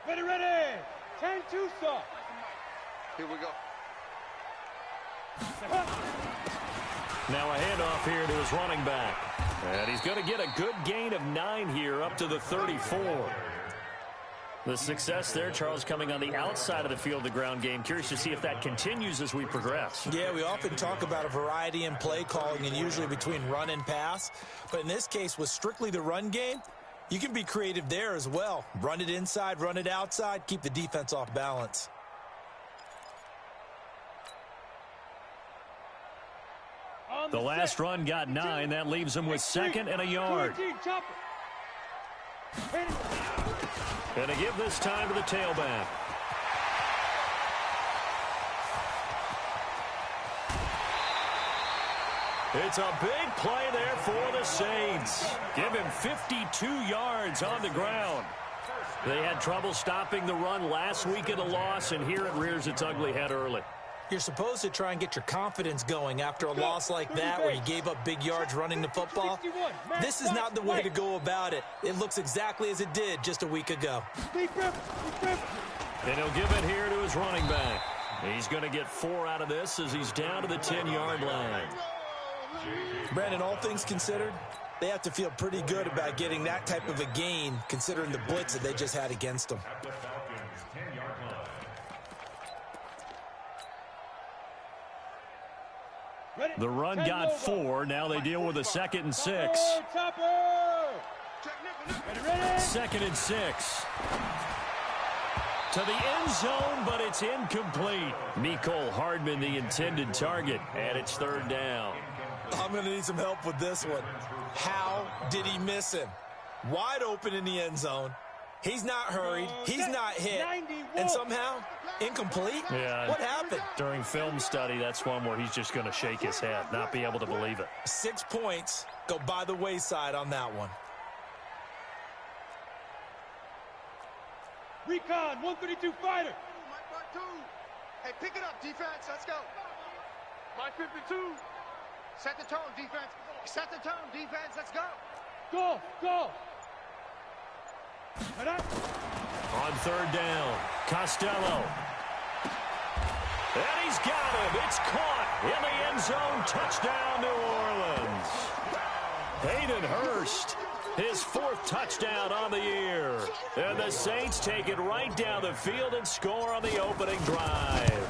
Ready, ready. 10-2 stop. Here we go. Now a handoff here to his running back. And he's going to get a good gain of 9 here up to the 34. The success there, Charles, coming on the outside of the field, the ground game. Curious to see if that continues as we progress. Yeah, we often talk about a variety in play calling and usually between run and pass. But in this case, with strictly the run game, you can be creative there as well. Run it inside, run it outside, keep the defense off balance. The last run got 9. That leaves him with 2nd and a yard. Going to give this time to the tailback. It's a big play there for the Saints. Give him 52 yards on the ground. They had trouble stopping the run last week in a loss, and here it rears its ugly head early. You're supposed to try and get your confidence going after a loss like that where you gave up big yards running the football. This is not the way to go about it. It looks exactly as it did just a week ago. And he'll give it here to his running back. He's going to get 4 out of this as he's down to the 10-yard line. Brandon, all things considered, they have to feel pretty good about getting that type of a gain considering the blitz that they just had against them. The run got 4. Now they deal with a 2nd and 6. 2nd and 6. To the end zone, but it's incomplete. Mecole Hardman, the intended target, and it's 3rd down. I'm going to need some help with this one. How did he miss him? Wide open in the end zone. He's not hurried. He's not hit. And somehow, incomplete? Yeah. What happened? During film study, that's one where he's just going to shake his head, not be able to believe it. 6 points go by the wayside on that one. Recon, 132 fighter. Hey, pick it up, defense. Let's go. My 52. Set the tone, defense. Set the tone, defense. Let's go. Go, go. On 3rd down, Costello. And he's got him. It's caught in the end zone. Touchdown, New Orleans. Hayden Hurst, his 4th touchdown on the year. And the Saints take it right down the field and score on the opening drive.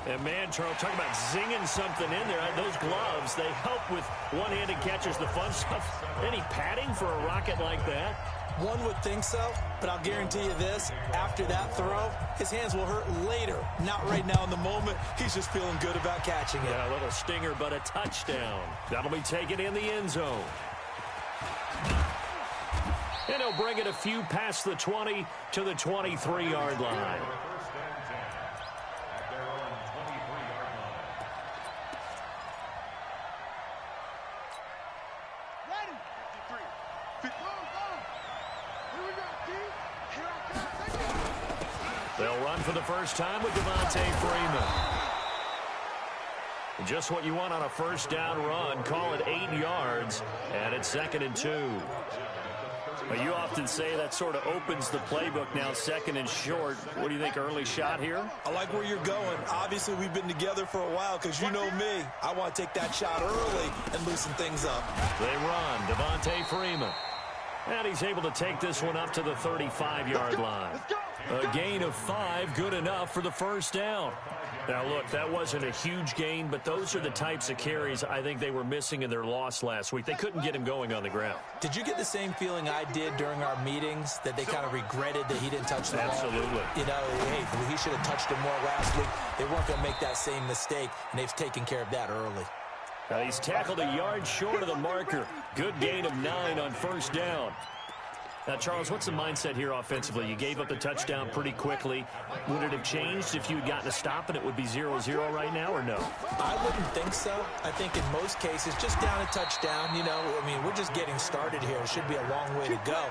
And, man, Charles, talking about zinging something in there. Those gloves, they help with one-handed catches, the fun stuff. Any padding for a rocket like that? One would think so, but I'll guarantee you this. After that throw, his hands will hurt later. Not right now in the moment. He's just feeling good about catching it. Yeah, a little stinger, but a touchdown. That'll be taken in the end zone. And he'll bring it a few past the 20 to the 23-yard line. They'll run for the first time with Devontae Freeman. Just what you want on a first down run. Call it 8 yards, and it's 2nd and 2. Well, you often say that sort of opens the playbook now, 2nd and short. What do you think, early shot here? I like where you're going. Obviously, we've been together for a while because you know me. I want to take that shot early and loosen things up. They run. Devontae Freeman. And he's able to take this one up to the 35-yard line. A gain of 5, good enough for the first down. Now, look, that wasn't a huge gain, but those are the types of carries I think they were missing in their loss last week. They couldn't get him going on the ground. Did you get the same feeling I did during our meetings, that they kind of regretted that he didn't touch the ball? Absolutely. You know, hey, he should have touched it more last week. They weren't going to make that same mistake, and they've taken care of that early. Now he's tackled a yard short of the marker. Good gain of 9 on first down. Now, Charles, what's the mindset here offensively? You gave up the touchdown pretty quickly. Would it have changed if you had gotten a stop and it would be 0-0 right now, or no? I wouldn't think so. I think in most cases, just down a touchdown, you know, I mean, we're just getting started here. It should be a long way to go.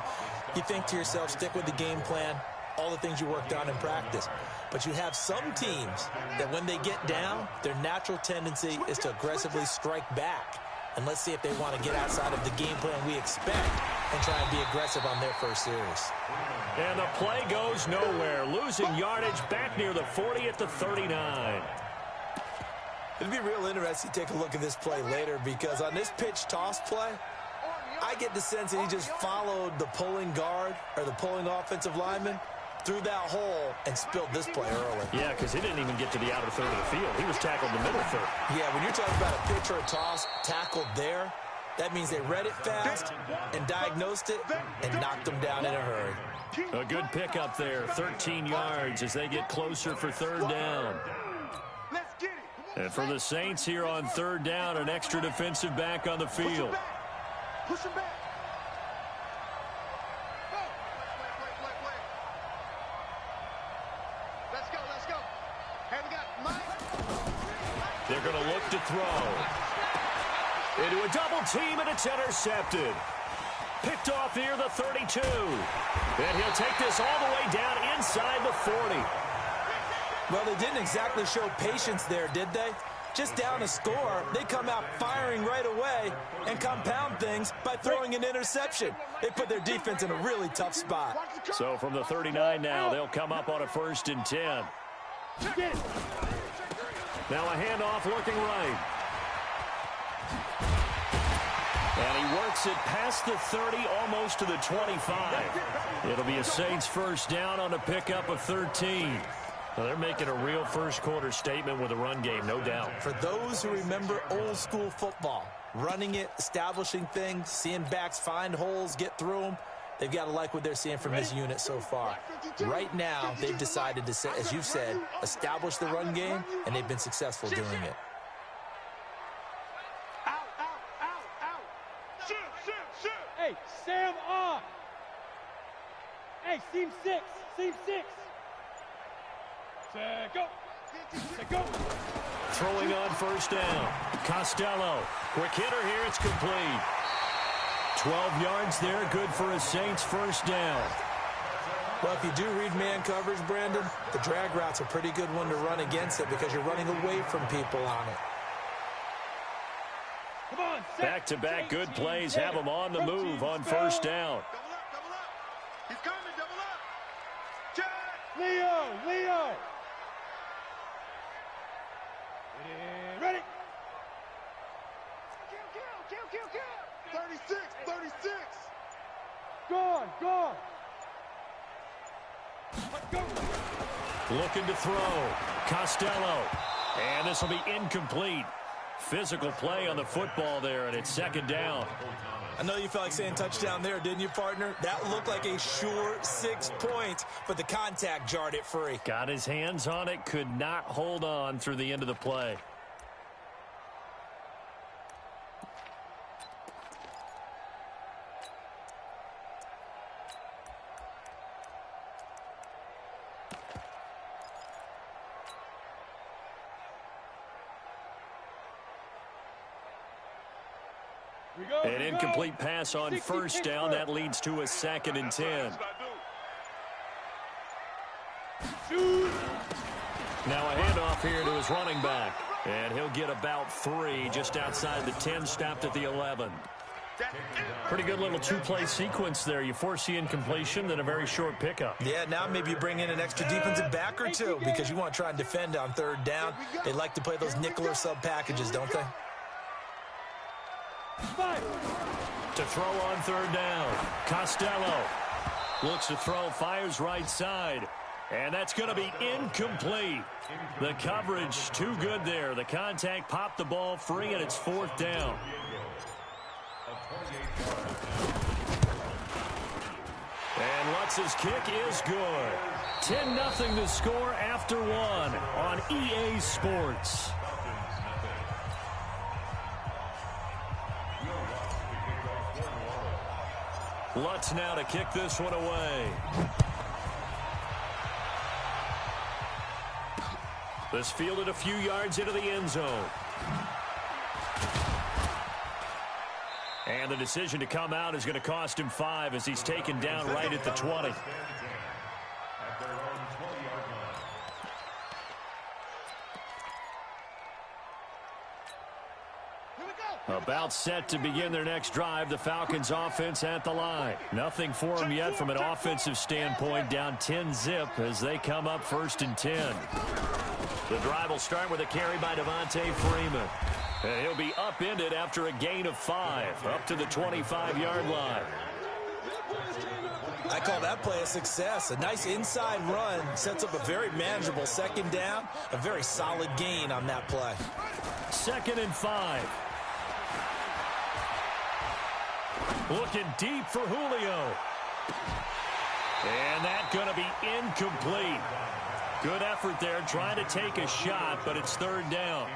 You think to yourself, stick with the game plan, all the things you worked on in practice. But you have some teams that when they get down, their natural tendency is to aggressively strike back. And let's see if they want to get outside of the game plan we expect and try and be aggressive on their first series. And the play goes nowhere. Losing yardage back near the 40 at the 39. It'd be real interesting to take a look at this play later, because on this pitch toss play, I get the sense that he just followed the pulling guard or the pulling offensive lineman through that hole and spilled this play early. Yeah, because he didn't even get to the outer third of the field. He was tackled in the middle third. Yeah, when you're talking about a pitch or a toss tackled there, that means they read it fast and diagnosed it and knocked them down in a hurry. A good pickup there, 13 yards as they get closer for third down. And for the Saints here on third down, an extra defensive back on the field. Push him back. Let's go. Hey, we got Mike. They're going to look to throw. Into a double team, and it's intercepted. Picked off near the 32. And he'll take this all the way down inside the 40. Well, they didn't exactly show patience there, did they? Just down a score, they come out firing right away and compound things by throwing an interception. They put their defense in a really tough spot. So from the 39 now, they'll come up on a 1st and 10. Now a handoff looking right. And he works it past the 30, almost to the 25. It'll be a Saints first down on a pickup of 13. Well, they're making a real first-quarter statement with a run game, no doubt. For those who remember old-school football, running it, establishing things, seeing backs find holes, get through them, they've got to like what they're seeing from this unit so far. Right now, they've decided to, as you've said, establish the run game, and they've been successful doing it. Hey, Sam on. Hey, seam 6. Go. Throwing on first down. Costello. Quick hitter here. It's complete. 12 yards there. Good for a Saints first down. Well, if you do read man coverage, Brandon, the drag route's a pretty good one to run against it because you're running away from people on it. Come on, Back-to-back good plays have them on the move on first down. Double up. He's coming, double up. Jack. Leo. Ready. Kill. 36. Gone. Go. Looking to throw. Costello. And this will be incomplete. Physical play on the football there, and it's second down. I know you felt like saying touchdown there, didn't you, partner? That looked like a sure 6 points, but the contact jarred it free. Got his hands on it, could not hold on through the end of the play. An incomplete pass on first down. That leads to a 2nd and 10. Now a handoff here to his running back. And he'll get about 3 just outside the 10, stopped at the 11. Pretty good little two-play sequence there. You force the incompletion, then a very short pickup. Yeah, now maybe you bring in an extra defensive back or two because you want to try and defend on third down. They like to play those nickel or sub packages, don't they? To throw on third down. Costello looks to throw, fires right side. And that's going to be incomplete. The coverage too good there. The contact popped the ball free, and it's 4th down. And Lutz's kick is good. 10-0 to score after 1 on EA Sports. Lutz now to kick this one away. This fielded a few yards into the end zone. And the decision to come out is going to cost him 5 as he's taken down right at the 20. About set to begin their next drive. The Falcons offense at the line. Nothing for them yet from an offensive standpoint. Down 10-zip as they come up 1st and 10. The drive will start with a carry by Devontae Freeman. And he'll be upended after a gain of 5 up to the 25-yard line. I call that play a success. A nice inside run sets up a very manageable 2nd down. A very solid gain on that play. 2nd and 5. Looking deep for Julio. And that's going to be incomplete. Good effort there trying to take a shot, but it's 3rd down.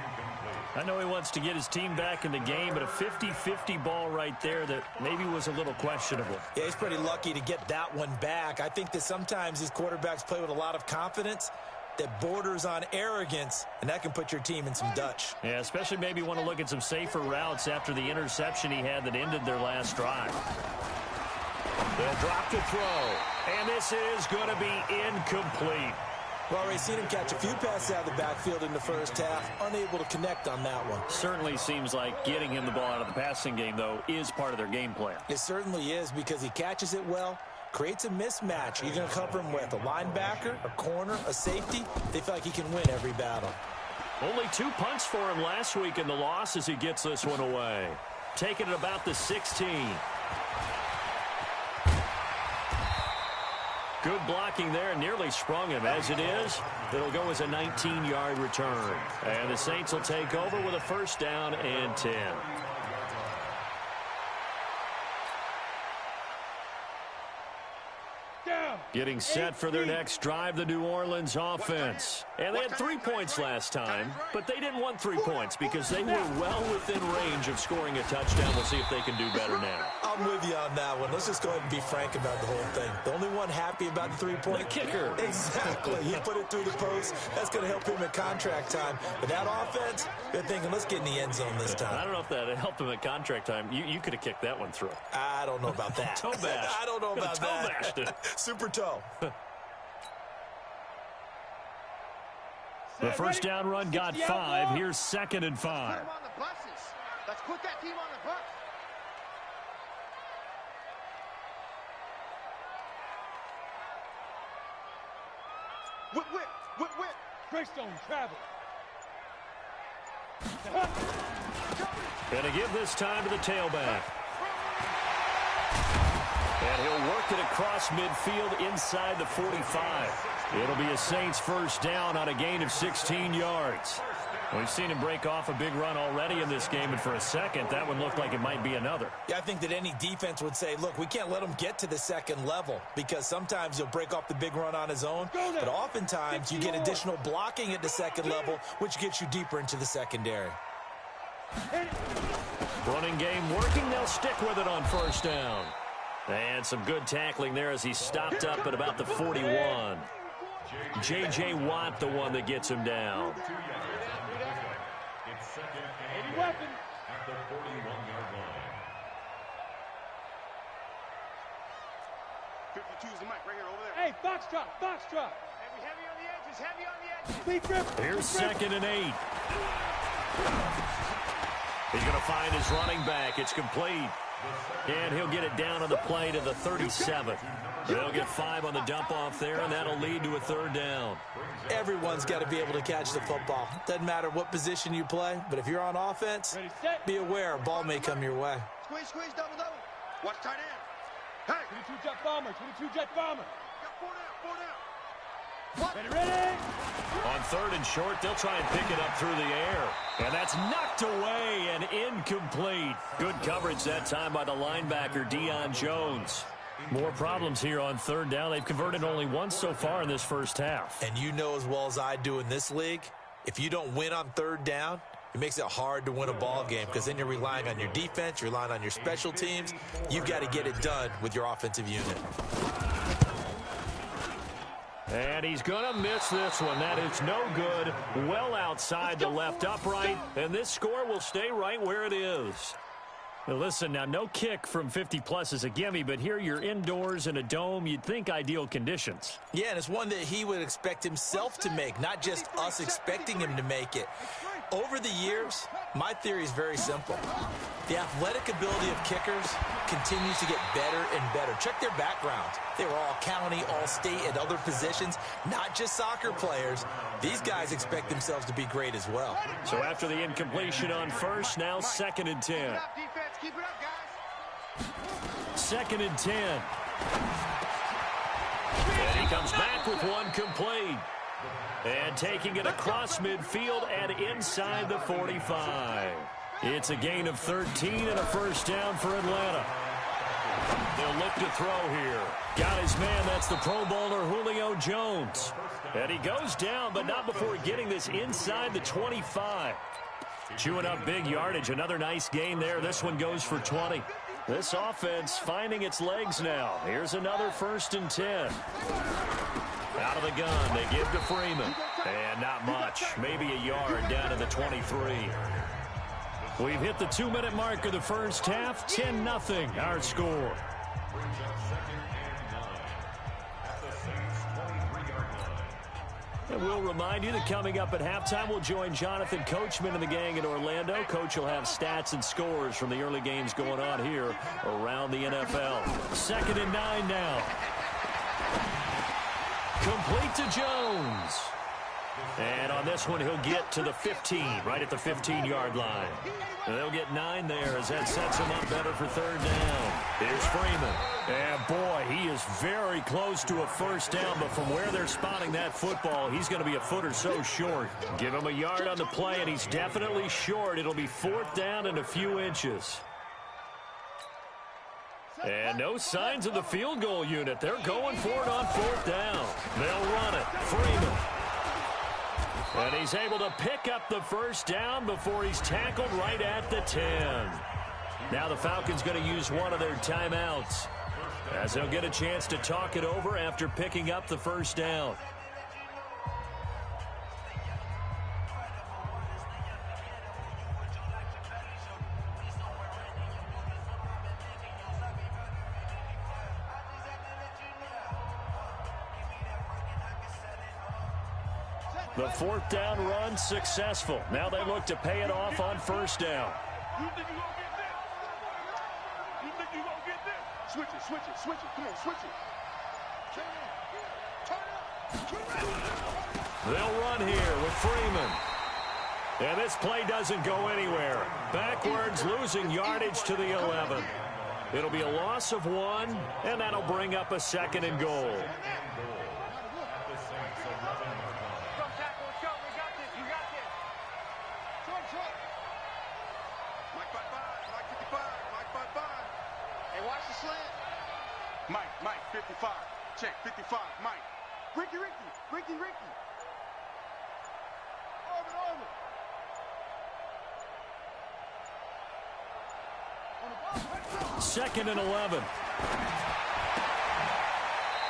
I know he wants to get his team back in the game, but a 50-50 ball right there that maybe was a little questionable. Yeah, he's pretty lucky to get that one back. I think that sometimes these quarterbacks play with a lot of confidence that borders on arrogance, and that can put your team in some Dutch. Yeah, especially maybe want to look at some safer routes after the interception he had that ended their last drive. They'll drop the throw, and this is going to be incomplete. We've already seen him catch a few passes out of the backfield in the first half, unable to connect on that one. Certainly seems like getting him the ball out of the passing game, though, is part of their game plan. It certainly is, because he catches it well, creates a mismatch. You're going to cover him with a linebacker, a corner, a safety. They feel like he can win every battle. Only 2 punts for him last week in the loss as he gets this one away. Taking it about the 16. Good blocking there, nearly sprung him. As it is, it'll go as a 19-yard return. And the Saints will take over with a 1st down and 10. Getting set for their next drive, the New Orleans offense. And they had 3 points last time, but they didn't want 3 points because they were well within range of scoring a touchdown. We'll see if they can do better now. I'm with you on that one. Let's just go ahead and be frank about the whole thing. The only one happy about the 3-point. The kicker. Exactly. He put it through the post. That's going to help him at contract time. But that offense, they're thinking, let's get in the end zone this time. I don't know if that helped him at contract time. You could have kicked that one through. I don't know about that. Toe bash. I don't know about that. Toe bashed it. Super toe. The 1st down run got 5. Here's 2nd and 5. Put them on the buses. Let's put that team on the bus. Whip, whip, whip, whip. Greystone travel. Going to give this time to the tailback. And he'll work it across midfield inside the 45. It'll be a Saints 1st down on a gain of 16 yards. We've seen him break off a big run already in this game, and for a second, that one looked like it might be another. Yeah, I think that any defense would say, look, we can't let him get to the 2nd level, because sometimes he'll break off the big run on his own, but oftentimes you get additional blocking at the 2nd level, which gets you deeper into the secondary. Running game working. They'll stick with it on 1st down. And some good tackling there as he stopped up at about the 41. J.J. Watt, the one that gets him down. Weapon. At the 41-yard line. 52's the mic right here over there. Hey, box drop, box drop. Heavy on the edges, heavy on the edges. Speed grip. Here's 2nd and 8. He's going to find his running back. It's complete. And he'll get it down on the play to the 37. They'll get 5 on the dump off there, and that'll lead to a 3rd down. Everyone's got to be able to catch the football. Doesn't matter what position you play, but if you're on offense, be aware a ball may come your way. Squeeze, squeeze, double, double. Watch tight end. Hey. 22 jet bomber, 22 jet bomber. Got 4 down, 4 down. Ready, ready. On 3rd and short, they'll try and pick it up through the air. And that's knocked away and incomplete. Good coverage that time by the linebacker, Deion Jones. More problems here on 3rd down. They've converted only once so far in this first half. And you know as well as I do in this league, if you don't win on 3rd down, it makes it hard to win a ball game because then you're relying on your defense, you're relying on your special teams. You've got to get it done with your offensive unit. And he's going to miss this one. That is no good. Well outside the left upright. And this score will stay right where it is. Now listen, now no kick from 50-plus is a gimme, but here you're indoors in a dome. You'd think ideal conditions. Yeah, and it's one that he would expect himself to make, not just us expecting him to make it. Over the years, My theory is very simple. The athletic ability of kickers continues to get better and better. Check their backgrounds. They were all county, all state, at other positions, not just soccer players. These guys expect themselves to be great as well. So after the incompletion on first, now 2nd and 10. Keep it up, defense. Keep it up, guys. 2nd and 10. And he comes back with one complete. And taking it across midfield and inside the 45. It's a gain of 13 and a first down for Atlanta. They'll look to throw here. Got his man, that's the Pro Bowler Julio Jones. And he goes down, but not before getting this inside the 25. Chewing up big yardage, another nice gain there. This one goes for 20. This offense finding its legs now. Here's another 1st and 10. Out of the gun, they give to Freeman. And not much, maybe a yard down to the 23. We've hit the 2-minute mark of the first half, 10-0 our score. Brings up 2nd and 9 at the Saints' 23-yard line. And we'll remind you that coming up at halftime, we'll join Jonathan Coachman and the gang in Orlando. Coach will have stats and scores from the early games going on here around the NFL. 2nd and 9 now. Complete to Jones. And on this one, he'll get to the 15, right at the 15-yard line. And they'll get 9 there as that sets him up better for 3rd down. Here's Freeman. And, boy, he is very close to a first down, but from where they're spotting that football, he's going to be a foot or so short. Give him a yard on the play, and he's definitely short. It'll be 4th down and a few inches. And no signs of the field goal unit. They're going for it on 4th down. They'll run it. Freeman. And he's able to pick up the first down before he's tackled right at the 10. Now the Falcons going to use one of their timeouts, as they'll get a chance to talk it over after picking up the first down. The 4th down run successful. Now they look to pay it off on 1st down. You think you're going to get this? You think you're going to get this? Switch it, switch it, switch it. Come on, switch it. Turn it. They'll run here with Freeman. And this play doesn't go anywhere. Backwards, losing yardage to the 11. It'll be a loss of 1, and that'll bring up a 2nd and goal. Mike, 55. Check, 55, Mike. Ricky. Arvin. 2nd and 11.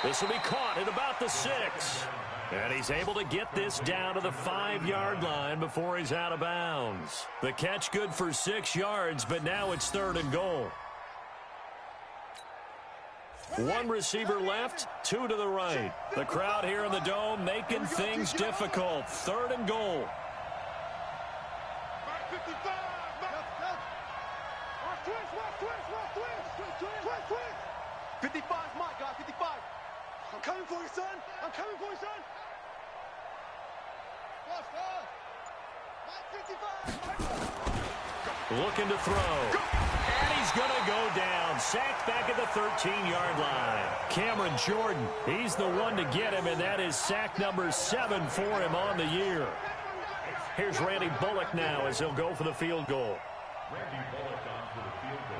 This will be caught at about the 6. And he's able to get this down to the 5-yard line before he's out of bounds. The catch good for 6 yards, but now it's 3rd and goal. 1 receiver left, 2 to the right. The crowd here in the Dome making things difficult. 3rd and goal. Mike, 55. Twist. 55 is Mike, guys, 55. I'm coming for you, son. Mike, 55. Looking to throw. And he's going to go down. Sacked back at the 13-yard line. Cameron Jordan, he's the one to get him, and that is sack number 7 for him on the year. Here's Randy Bullock now as he'll go for the field goal. Randy Bullock on for the field goal.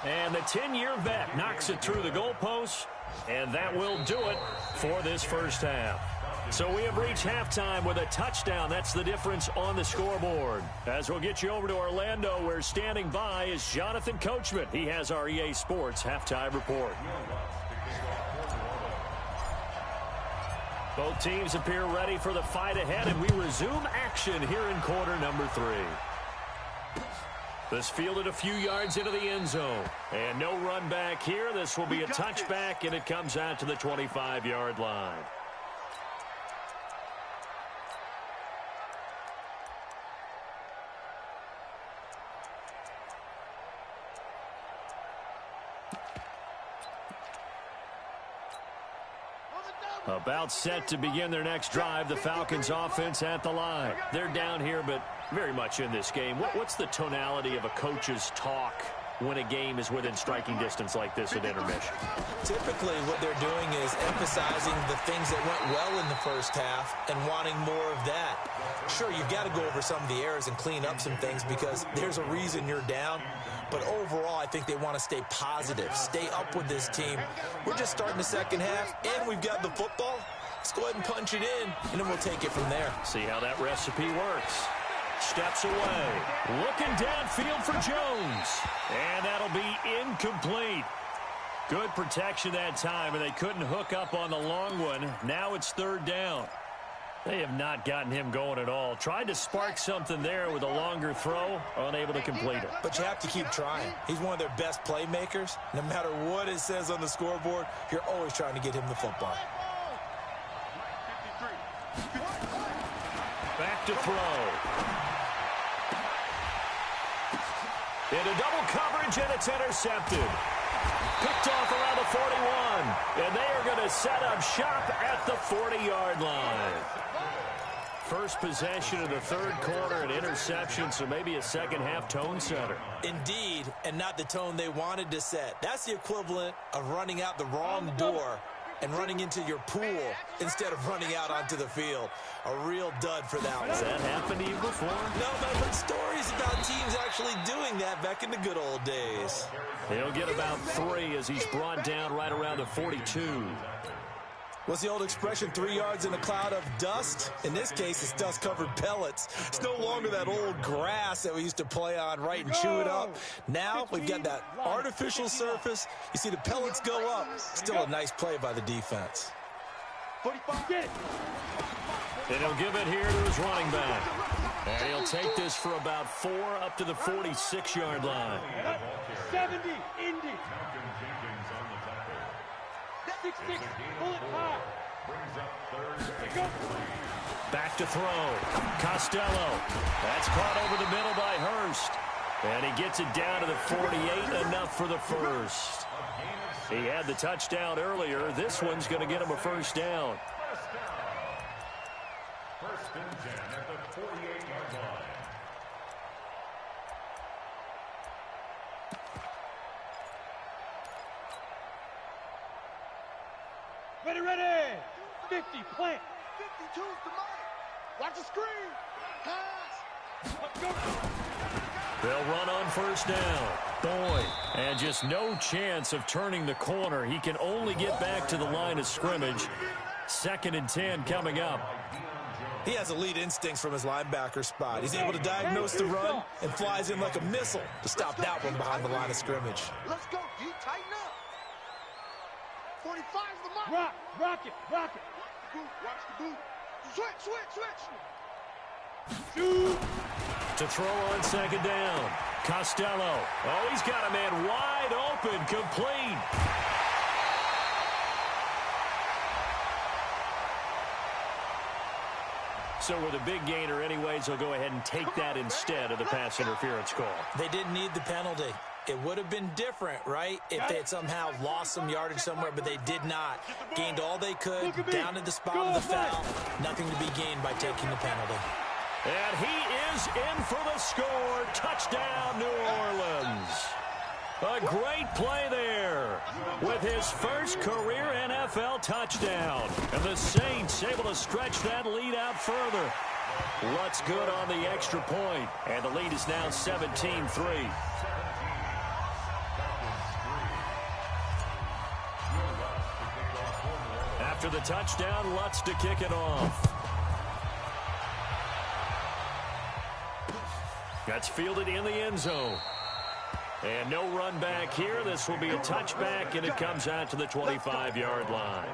And the 10-year vet knocks it through the goalpost, and that will do it for this first half. So we have reached halftime with a touchdown. That's the difference on the scoreboard. As we'll get you over to Orlando, where standing by is Jonathan Coachman. He has our EA Sports halftime report. Both teams appear ready for the fight ahead, and we resume action here in quarter number 3. This fielded a few yards into the end zone. And no run back here. This will be a touchback, and it comes out to the 25-yard line. About set to begin their next drive, the Falcons offense at the line. They're down here, but very much in this game. What's the tonality of a coach's talk when a game is within striking distance like this at intermission? Typically, what they're doing is emphasizing the things that went well in the first half and wanting more of that. Sure, you've got to go over some of the errors and clean up some things because there's a reason you're down. But overall, I think they want to stay positive, stay up with this team. We're just starting the second half, and we've got the football. Let's go ahead and punch it in, and then we'll take it from there. See how that recipe works. Steps away. Looking downfield for Jones. And that'll be incomplete. Good protection that time, and they couldn't hook up on the long one. Now it's third down. They have not gotten him going at all. Tried to spark something there with a longer throw, unable to complete it. But you have to keep trying. He's one of their best playmakers. No matter what it says on the scoreboard, you're always trying to get him the football. Back to throw. Into double coverage, and it's intercepted. Picked off around the 41. And they are going to set up shop at the 40-yard line. First possession of the third quarter, an interception, so maybe a second-half tone setter. Indeed, and not the tone they wanted to set. That's the equivalent of running out the wrong door and running into your pool instead of running out onto the field. A real dud for that one. Has that happened to you before? No, but I've heard stories about teams actually doing that back in the good old days. He'll get about 3 as he's brought down right around the 42. What's the old expression, 3 yards in a cloud of dust? In this case, it's dust-covered pellets. It's no longer that old grass that we used to play on, right, and chew it up. Now we've got that artificial surface. You see the pellets go up. Still a nice play by the defense. And he'll give it here to his running back. And he'll take this for about 4 up to the 46-yard line. 70, Indy. 6-6, pull it high. Back to throw. Costello. That's caught over the middle by Hurst. And he gets it down to the 48, enough for the first. He had the touchdown earlier. This one's going to get him a first down. First and 10 at the 48-yard line. Ready. 50, plant. 52's the money. Watch the screen. Pass. Let's go. They'll run on first down. Boyd. And just no chance of turning the corner. He can only get back to the line of scrimmage. 2nd and 10 coming up. He has elite instincts from his linebacker spot. He's able to diagnose the run and flies in like a missile to stop that one behind the line of scrimmage. Let's go, D. Tighten up. 45's the money. Rock it. Watch the boot. Switch. Shoot. To throw on 2nd down. Costello. Oh, he's got a man wide open, complete. So with a big gainer anyways, they'll go ahead and take that instead of the pass interference call. They didn't need the penalty. It would have been different, right, if they had somehow lost some yardage somewhere, but they did not. Gained all they could, down to the spot of the foul. Nothing to be gained by taking the penalty. And he is in for the score. Touchdown, New Orleans. A great play there with his first career NFL touchdown. And the Saints able to stretch that lead out further. Lutz good on the extra point, and the lead is now 17-3. After the touchdown, Lutz to kick it off. That's fielded in the end zone. And no run back here. This will be a touchback, and it comes out to the 25-yard line.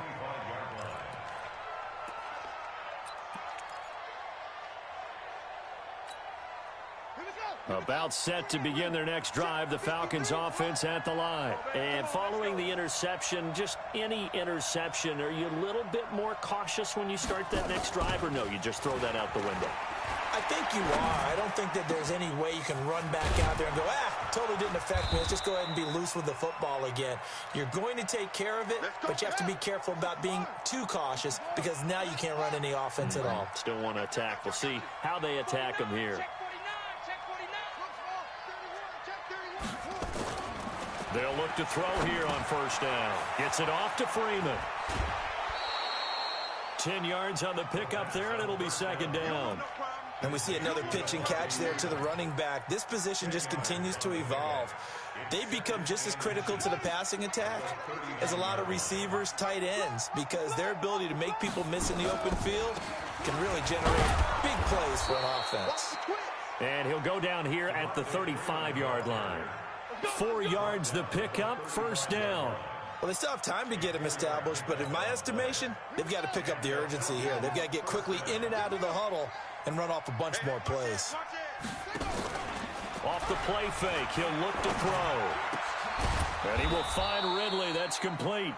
About set to begin their next drive, the Falcons offense at the line. And following the interception, just any interception, are you a little bit more cautious when you start that next drive, or no, you just throw that out the window? I think you are. I don't think that there's any way you can run back out there and go, totally didn't affect me. Let's just go ahead and be loose with the football again. You're going to take care of it, but you have to be careful about being too cautious because now you can't run any offense at all. Still want to attack. We'll see how they attack him here. They'll look to throw here on first down. Gets it off to Freeman. 10 yards on the pickup there, and it'll be second down. And we see another pitch and catch there to the running back. This position just continues to evolve. They've become just as critical to the passing attack as a lot of receivers, tight ends, because their ability to make people miss in the open field can really generate big plays for an offense. And he'll go down here at the 35-yard line. 4 yards the pickup, first down. Well, they still have time to get him established, but in my estimation, they've got to pick up the urgency here. They've got to get quickly in and out of the huddle and run off a bunch more plays. Off the play fake, he'll look to throw. And he will find Ridley. That's complete.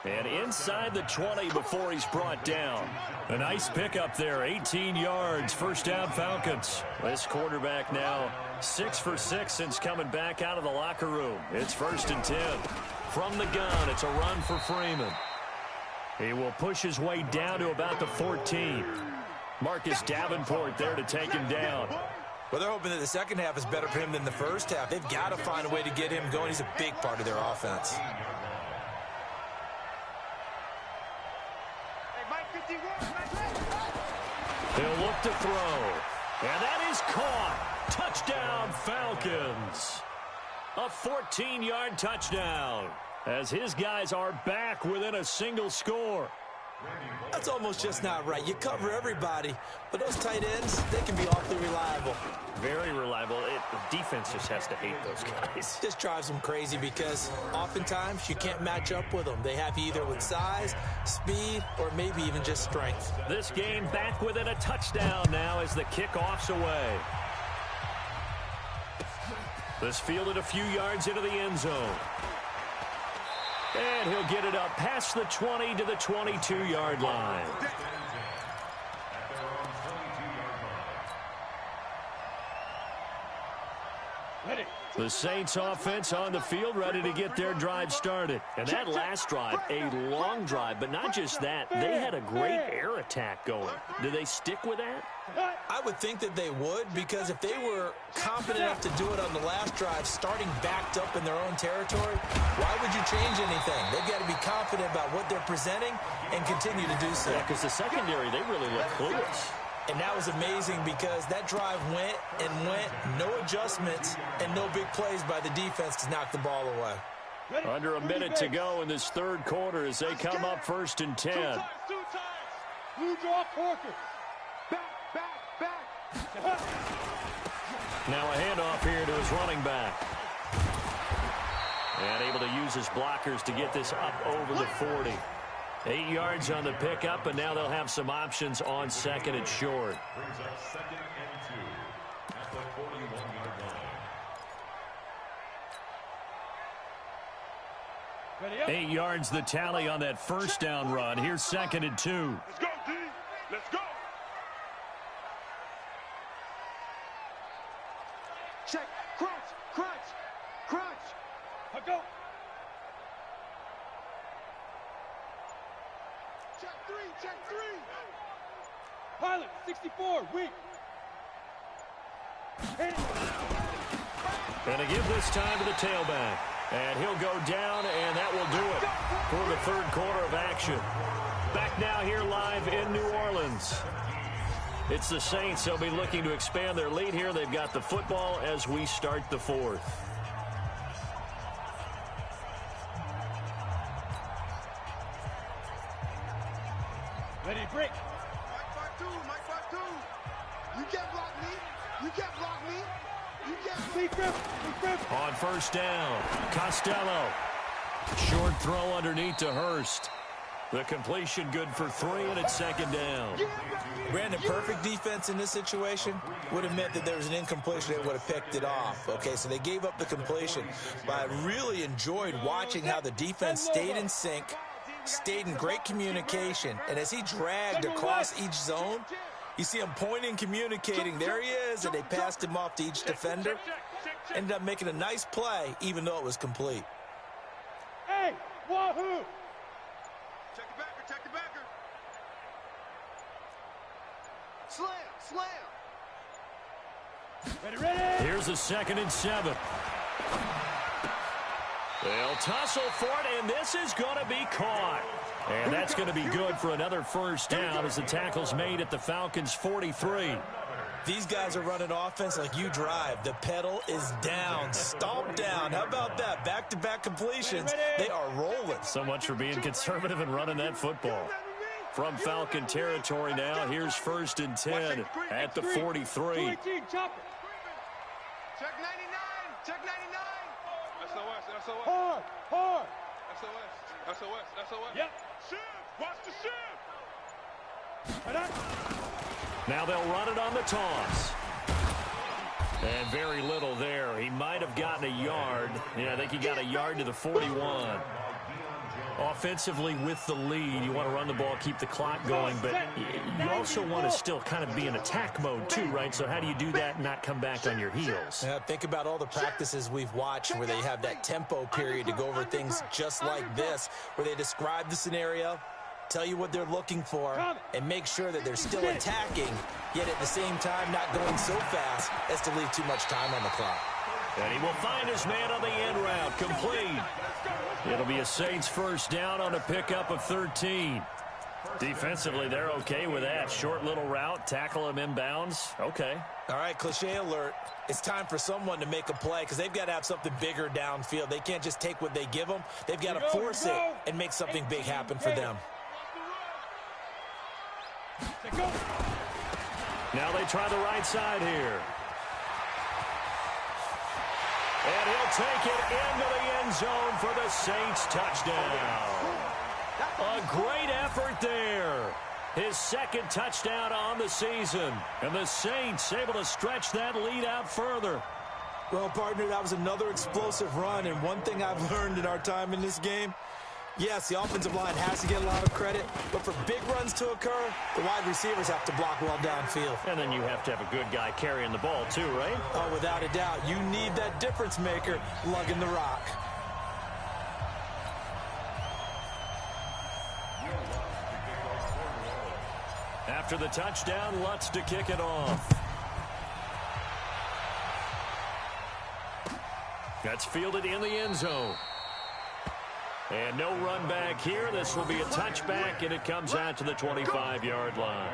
And inside the 20 before he's brought down. A nice pickup there, 18 yards, first down Falcons. This quarterback now 6 for 6 since coming back out of the locker room. It's first and 10. From the gun, it's a run for Freeman. He will push his way down to about the 14. Marcus Davenport there to take him down. Well, they're hoping that the second half is better for him than the first half. They've got to find a way to get him going. He's a big part of their offense. He'll look to throw. And that is caught. Touchdown, Falcons. A 14-yard touchdown as his guys are back within a single score. That's almost just not right. You cover everybody, but those tight ends, they can be awfully reliable. Very reliable. The defense just has to hate those guys. Just drives them crazy because oftentimes you can't match up with them. They have you either with size, speed, or maybe even just strength. This game back within a touchdown now as the kickoff's away. This fielded a few yards into the end zone. And he'll get it up past the 20 to the 22-yard line. The Saints offense on the field ready to get their drive started. And that last drive, a long drive, but not just that. They had a great air attack going. Do they stick with that? I would think that they would, because if they were confident enough to do it on the last drive, starting backed up in their own territory, why would you change anything? They've got to be confident about what they're presenting and continue to do so. Yeah, because the secondary, they really look clueless. And that was amazing because that drive went and went, no adjustments, and no big plays by the defense to knock the ball away. Under a minute to go in this third quarter as they come up first and 10. Two times. Blue draw Parker. Back. Now a handoff here to his running back. And able to use his blockers to get this up over the 40. 8 yards on the pickup, and now they'll have some options on second and short. Brings up second and 2 at the 41-yard line. 8 yards the tally on that first down run. Here's second and 2. Let's go, D. Let's go. Check. Crunch. I go. Check three. Pilot, 64, weak. And to give this time to the tailback. And he'll go down, and that will do it for the third quarter of action. Back now here live in New Orleans. It's the Saints. They'll be looking to expand their lead here. They've got the football as we start the fourth. Ready, break. Mike 5-2. You can't block me. Big grip. On first down, Costello. Short throw underneath to Hurst. The completion good for 3, and it's second down. Brandon, perfect defense in this situation would have meant that there was an incompletion that would have picked it off. Okay, so they gave up the completion. But I really enjoyed watching how the defense stayed in sync, stayed in great communication, and as he dragged across each zone, you see him pointing, communicating. There he is, and they passed him off to each defender. Ended up making a nice play, even though it was complete. Hey, wahoo! Check the backer, check the backer. Slam, slam. Ready, ready! Here's a 2nd and 7. They'll tussle for it, and this is going to be caught. And that's going to be good for another first down as the tackle's made at the Falcons' 43. These guys are running offense like you drive. The pedal is down, stomped down. How about that? Back-to-back completions. They are rolling. So much for being conservative and running that football. From Falcon territory now, here's 1st and 10 at the 43. Check 99, check 99. SOS, SOS. Hard, hard. SOS, SOS, SOS. Yep. Shiv, watch the shiv. Now they'll run it on the toss. And very little there. He might have gotten a yard. Yeah, I think he got a yard to the 41. Offensively with the lead, you want to run the ball, keep the clock going, but you also want to still kind of be in attack mode too, right? So how do you do that and not come back on your heels? Yeah, think about all the practices we've watched where they have that tempo period to go over things just like this, where they describe the scenario, tell you what they're looking for, and make sure that they're still attacking, yet at the same time not going so fast as to leave too much time on the clock. And he will find his man on the end route, complete. It'll be a Saints first down on a pickup of 13. Defensively, they're okay with that. Short little route, tackle him inbounds. Okay. All right, cliche alert. It's time for someone to make a play because they've got to have something bigger downfield. They can't just take what they give them. They've got to force it and make something big happen for them. Now they try the right side here. And he'll take it into the end zone for the Saints touchdown. A great effort there. His 2nd touchdown on the season. And the Saints able to stretch that lead out further. Well, partner, that was another explosive run. And one thing I've learned in our time in this game, yes, the offensive line has to get a lot of credit, but for big runs to occur, the wide receivers have to block well downfield. And then you have to have a good guy carrying the ball too, right? Oh, without a doubt. You need that difference maker lugging the rock. After the touchdown, Lutz to kick it off. That's fielded in the end zone. And no run back here. This will be a touchback, and it comes out to the 25-yard line.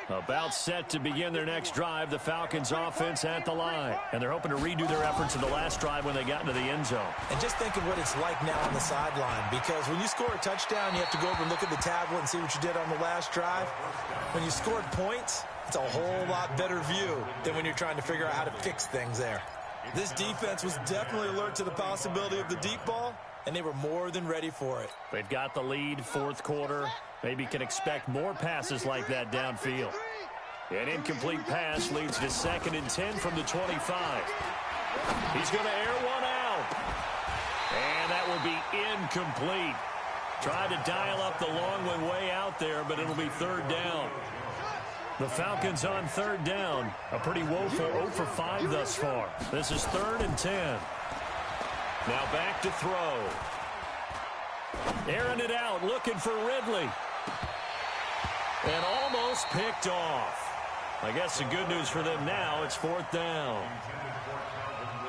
About set to begin their next drive, the Falcons offense at the line. And they're hoping to redo their efforts in the last drive when they got into the end zone. And just think of what it's like now on the sideline, because when you score a touchdown, you have to go over and look at the tablet and see what you did on the last drive. When you scored points, it's a whole lot better view than when you're trying to figure out how to fix things there. This defense was definitely alert to the possibility of the deep ball, and they were more than ready for it. They've got the lead, 4th quarter. Maybe can expect more passes like that downfield. An incomplete pass leads to 2nd and 10 from the 25. He's going to air one out. And that will be incomplete. Tried to dial up the long one way out there, but it'll be 3rd down. The Falcons on 3rd down. A pretty woeful 0 for 5 thus far. This is 3rd and 10. Now back to throw. Airing it out, looking for Ridley. And almost picked off. I guess the good news for them now, it's 4th down.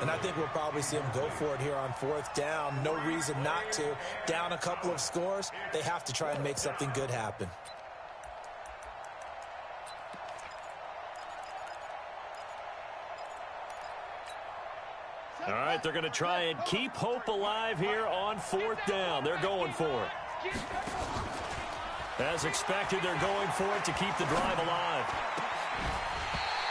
And I think we'll probably see them go for it here on 4th down. No reason not to. Down a couple of scores, they have to try and make something good happen. All right, they're going to try and keep hope alive here on 4th down. They're going for it. As expected, they're going for it to keep the drive alive.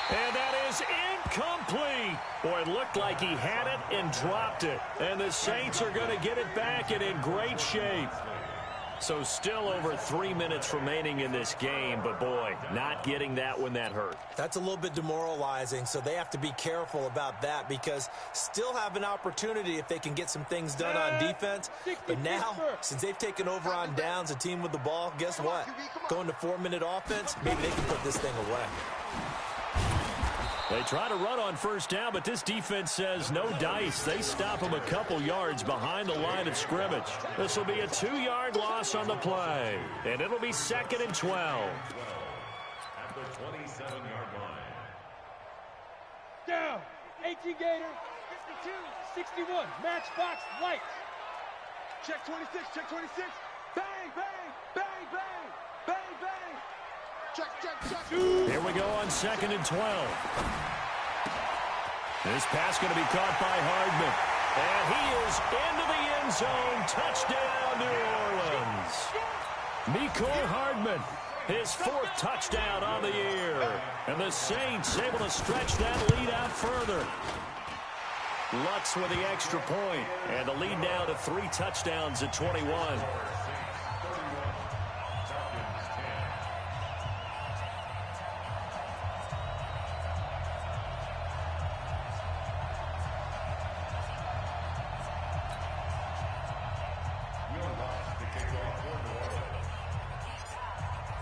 And that is incomplete. Boy, it looked like he had it and dropped it. And the Saints are going to get it back and in great shape. So still over 3 minutes remaining in this game, but boy, not getting that when that hurt. That's a little bit demoralizing, so they have to be careful about that because still have an opportunity if they can get some things done on defense. But now, since they've taken over on downs, a team with the ball, guess what? Going to 4-minute offense, maybe they can put this thing away. They try to run on first down, but this defense says no dice. They stop them a couple yards behind the line of scrimmage. This will be a 2-yard loss on the play, and it'll be 2nd and 12. At the 27-yard line. Down. 18 Gator. 52. 61. Matchbox light. Check 26. Check 26. Bang, bang, bang, bang, bang, bang. Check, check, check. Here we go on 2nd and 12. This pass going to be caught by Hardman. And he is into the end zone. Touchdown, New Orleans. Mecole Hardman, his 4th touchdown on the year. And the Saints able to stretch that lead out further. Lutz with the extra point. And the lead now to 3 touchdowns at 21.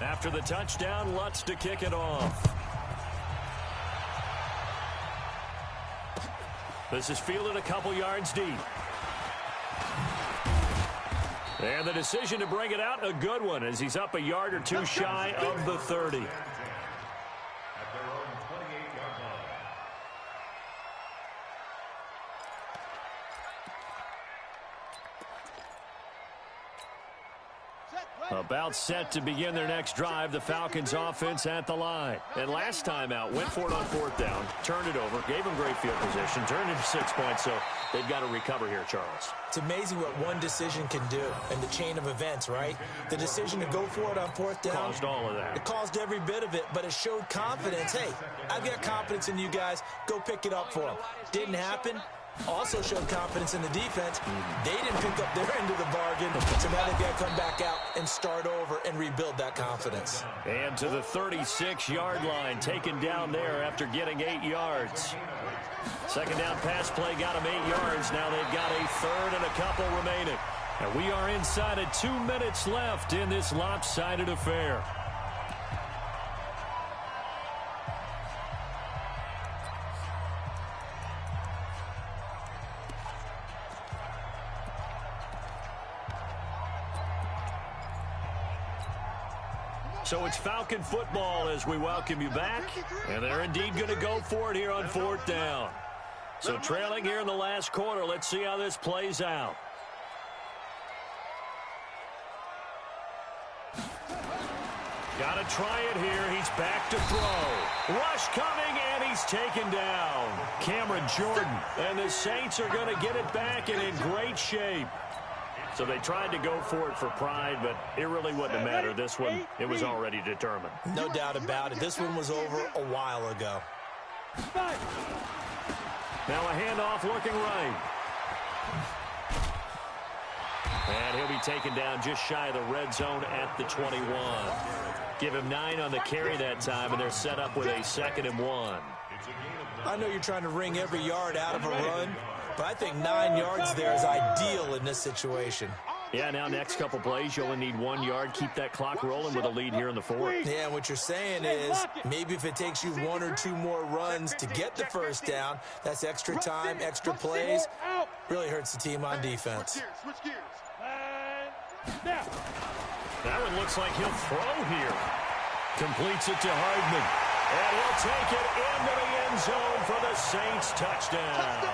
After the touchdown, Lutz to kick it off. This is fielded a couple yards deep. And the decision to bring it out, a good one, as he's up a yard or 2 shy of the 30. At their own 28-yard line. About set to begin their next drive, the Falcons offense at the line. And last time out, went for it on 4th down, turned it over, gave them great field position, turned it to 6 points, so they've got to recover here, Charles. It's amazing what one decision can do in the chain of events, right? The decision to go for it on 4th down. Caused all of that. It caused every bit of it, but it showed confidence. Hey, I've got confidence in you guys. Go pick it up for them. Didn't happen. Also showed confidence in the defense. They didn't pick up their end of the bargain, so now they've got to come back out and start over and rebuild that confidence. And to the 36-yard line, taken down there after getting 8 yards. 2nd down pass play got them 8 yards. Now they've got a 3rd and a couple remaining. And we are inside of 2 minutes left in this lopsided affair. So it's Falcon football as we welcome you back. And they're indeed going to go for it here on 4th down. So trailing here in the last quarter, let's see how this plays out. Got to try it here. He's back to throw. Rush coming, and he's taken down. Cameron Jordan. And the Saints are going to get it back and in great shape. So they tried to go for it for pride, but it really wouldn't have mattered. This one, it was already determined. No doubt about it. This one was over a while ago. Now a handoff looking right. And he'll be taken down just shy of the red zone at the 21. Give him 9 on the carry that time, and they're set up with a 2nd and 1. I know you're trying to wring every yard out of a run, but I think 9 yards there is ideal in this situation. Yeah, now next couple plays, you only need 1 yard. Keep that clock rolling with a lead here in the 4th. Yeah, what you're saying is maybe if it takes you 1 or 2 more runs to get the 1st down, that's extra time, extra plays. Really hurts the team on defense. Switch gears. That one looks like he'll throw here. Completes it to Hardman. And he'll take it into the end zone for the Saints touchdown.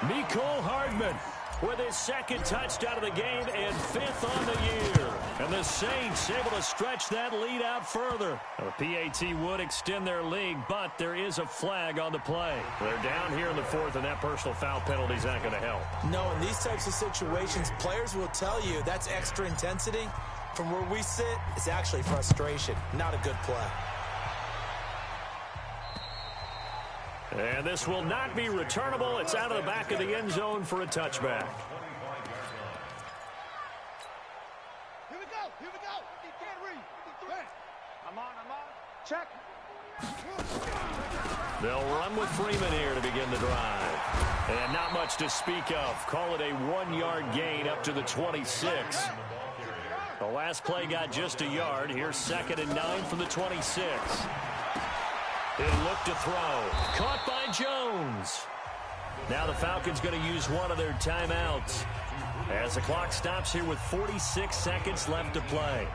Mecole Hardman with his 2nd touchdown of the game and 5th on the year. And the Saints able to stretch that lead out further. Now, the PAT would extend their lead, but there is a flag on the play. They're down here in the 4th, and that personal foul penalty is not going to help. No, in these types of situations, players will tell you that's extra intensity. From where we sit, it's actually frustration, not a good play. And this will not be returnable. It's out of the back of the end zone for a touchback. They'll run with Freeman here to begin the drive. And not much to speak of. Call it a 1-yard gain up to the 26. The last play got just a yard. Here's 2nd and 9 from the 26. He'll look to throw. Caught by Jones. Now the Falcons going to use one of their timeouts as the clock stops here with 46 seconds left to play.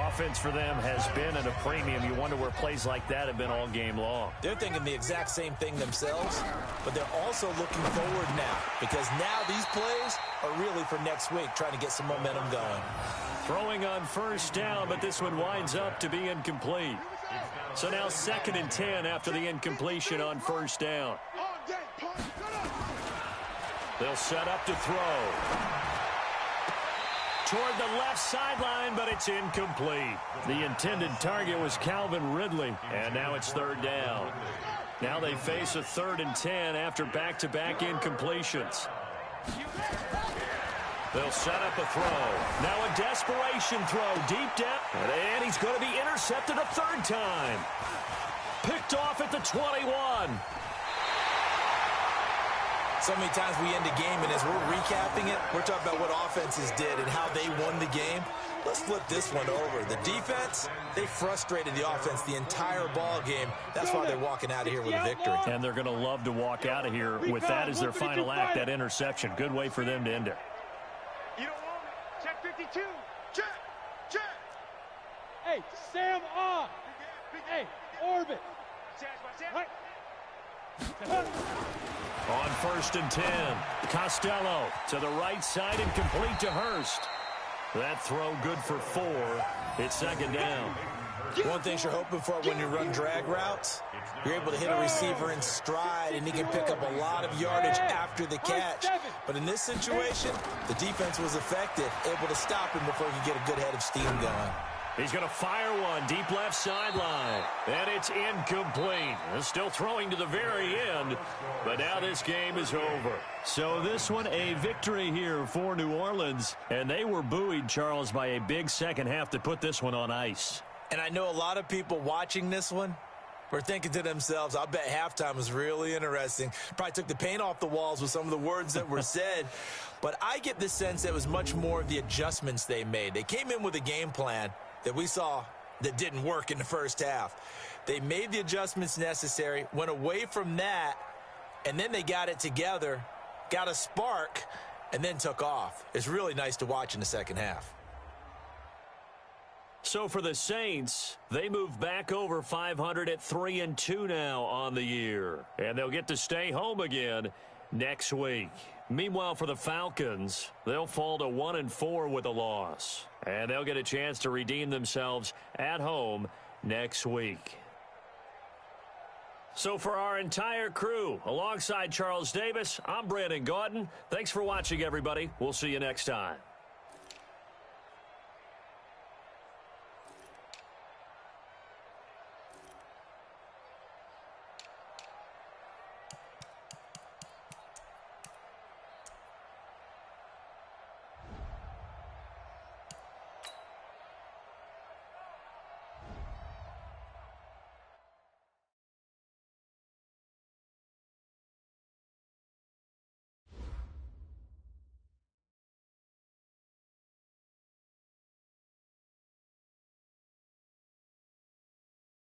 Offense for them has been at a premium. You wonder where plays like that have been all game long. They're thinking the exact same thing themselves, but they're also looking forward now because now these plays are really for next week, trying to get some momentum going. Throwing on 1st down, but this one winds up to be incomplete. So now 2nd and 10 after the incompletion on 1st down. They'll set up to throw. Toward the left sideline, but it's incomplete. The intended target was Calvin Ridley, and now it's 3rd down. Now they face a 3rd and 10 after back-to-back incompletions. They'll set up a throw. Now a desperation throw deep down, and he's going to be intercepted a 3rd time. Picked off at the 21. So many times we end a game, and as we're recapping it, we're talking about what offenses did and how they won the game. Let's flip this one over. The defense, they frustrated the offense the entire ball game. That's why they're walking out of here with a victory. And they're going to love to walk out of here with that as their final act, that interception. Good way for them to end it. You don't want it. Check 52. Check. Check. Hey, Sam on. Hey, orbit. Right. On 1st and 10, Costello to the right side and complete to Hurst. That throw good for 4. It's 2nd down. One thing you're hoping for when you run drag routes, you're able to hit a receiver in stride, and he can pick up a lot of yardage after the catch. But in this situation, the defense was effective, able to stop him before he could get a good head of steam going. He's going to fire one deep left sideline, and it's incomplete. Still throwing to the very end, but now this game is over. So this one, a victory here for New Orleans, and they were buoyed, Charles, by a big second half to put this one on ice. And I know a lot of people watching this one were thinking to themselves, I'll bet halftime was really interesting. Probably took the paint off the walls with some of the words that were said. But I get the sense that it was much more of the adjustments they made. They came in with a game plan that we saw that didn't work in the first half. They made the adjustments necessary, went away from that, and then they got it together, got a spark, and then took off. It's really nice to watch in the second half. So for the Saints, they move back over 500 at 3-2 now on the year. And they'll get to stay home again next week. Meanwhile, for the Falcons, they'll fall to 1-4 with a loss. And they'll get a chance to redeem themselves at home next week. So for our entire crew, alongside Charles Davis, I'm Brandon Gaudin. Thanks for watching, everybody. We'll see you next time.